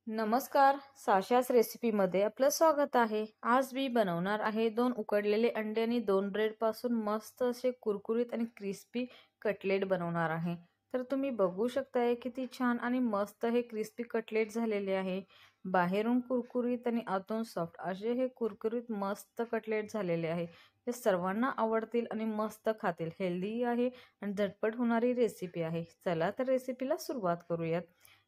नमस्कार, साशास रेसिपीमध्ये आपलं स्वागत आहे। आज मी बनवणार आहे 2 उकडलेले अंडे आणि 2 ब्रेड पासून मस्त असे कुरकुरीत आणि क्रिस्पी कटलेट बनवणार आहे। तर तुम्ही बघू शकताय किती छान आणि मस्त हे क्रिस्पी कटलेट झालेले आहे। बाहेरून कुरकुरीत आणि आतून सॉफ्ट असे हे कुरकुरीत मस्त कटलेट झालेले आहे। हे सर्वांना आवडतील आणि मस्त खातील। हेल्दी आहे आणि झटपट होणारी रेसिपी आहे। चला तर रेसिपीला सुरुवात करूयात।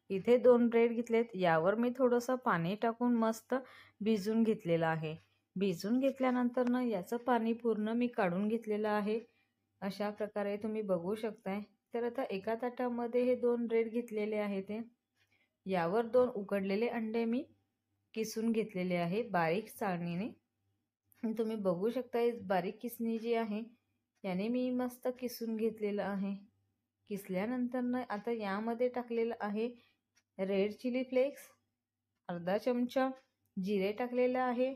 इथे 2 ब्रेड घेतलेत, यावर मी थोडंसं पाणी टाकून मस्त भिजून घेतलेलं आहे। भिजून घेतल्यानंतर ना याचं पाणी पूर्ण मी काढून घेतलेलं आहे। अशा प्रकारे तुम्ही बघू शकताय। तर आता एका ताटामध्ये हे 2 ब्रेड घेतलेले आहे ते यावर 2 उकडलेले अंडे मी किसून घेतलेले आहे बारीक चाळणीने। तुम्ही बघू शकताय बारीक किसणी जी आहे याने मी मस्त किसून घेतलेलं आहे। किसल्यानंतर ना आता यामध्ये टाकलेलं आहे रेड चिली फ्लेक्स, अर्धा चमचा जिरे टाकलेलं आहे,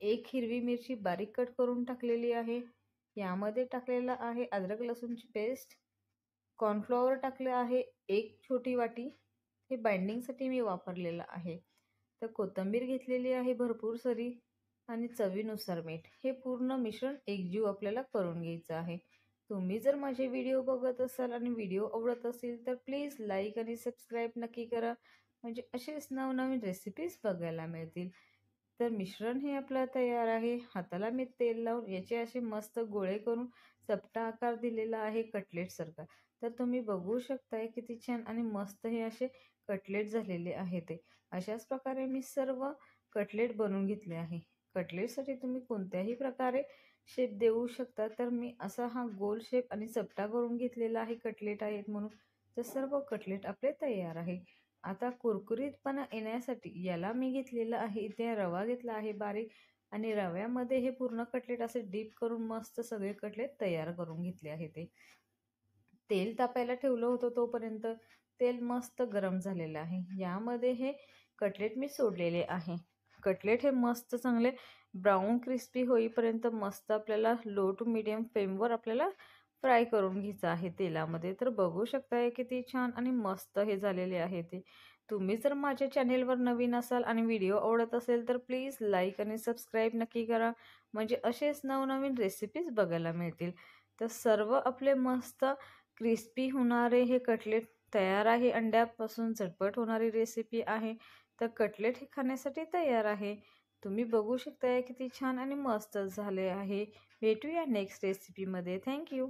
1 हिरवी मिरची बारीक कट करून टाकलेली आहे, यामध्ये टाकलेलं आहे अद्रक लसूणची पेस्ट, कॉर्नफ्लॉवर टाकले आहे 1 छोटी वाटी, हे बाइंडिंगसाठी मी वापरलेलं आहे। तर कोथिंबीर घेतलेली आहे भरपूर सारी आणि चवीनुसार मीठ। हे पूर्ण मिश्रण एकजीव आपल्याला करून घ्यायचं आहे। तुम्ही जर माझे व्हिडिओ बघत असाल आणि व्हिडिओ आवडत असेल तर प्लीज लाईक आणि सबस्क्राईब नक्की करा, म्हणजे असेच नवनवीन रेसिपीज बघायला मिळतील। तर मिश्रण हे आपलं तयार आहे। हाताला मी तेल लावून याचे असे मस्त गोळे करून चपटा आकार दिलेला आहे कटलेट सारखा। तर तुम्ही बघू शकताय किती छान आणि मस्त हे असे कटलेट झालेले आहे ते। अशाच प्रकारे मी सर्व कटलेट बनवून घेतले आहे। कटलेटसाठी तुम्ही कोणत्याही प्रकारे शेप देऊ शकता। तर मी असा हा गोल शेप आणि चपटा करून घेतलेला आहे कटलेट आहेत म्हणून। तर सर्व कटलेट आपले तयार आहे। आता कुरकुरीतपणा येण्यासाठी याला मी घेतलेला आहे इथे रवा घेतला आहे बारीक आणि रव्यामध्ये हे पूर्ण कटलेट असे डीप करून मस्त सगळे कटलेट तयार करून घेतले आहे ते। तेल तापायला ठेवलं होतं तोपर्यंत तेल मस्त गरम झालेलं आहे। यामध्ये हे कटलेट मी सोडलेले आहे। कटलेट हे मस्त चांगले ब्राऊन क्रिस्पी होईपर्यंत मस्त आपल्याला लो टू मीडियम फ्लेमवर आपल्याला फ्राय करून घ्यायचं आहे तेलामध्ये। तर बघू शकताय किती छान आणि मस्त हे झालेले आहे ते। तुम्ही जर माझ्या चॅनेलवर नवीन असाल आणि व्हिडिओ आवडत असेल तर प्लीज लाईक आणि सबस्क्राईब नक्की करा, म्हणजे असेच नवनवीन रेसिपीज बघायला मिळतील। तर सर्व आपले मस्त क्रिस्पी होणारे हे कटलेट तयार आहे। अंड्यापासून झटपट होणारी रेसिपी आहे। तर कटलेट हे खाण्यासाठी तयार आहे। तुम्ही बघू शकताय किती छान आणि मस्त झाले आहे। भेटूया नेक्स्ट रेसिपीमध्ये। थँक्यू।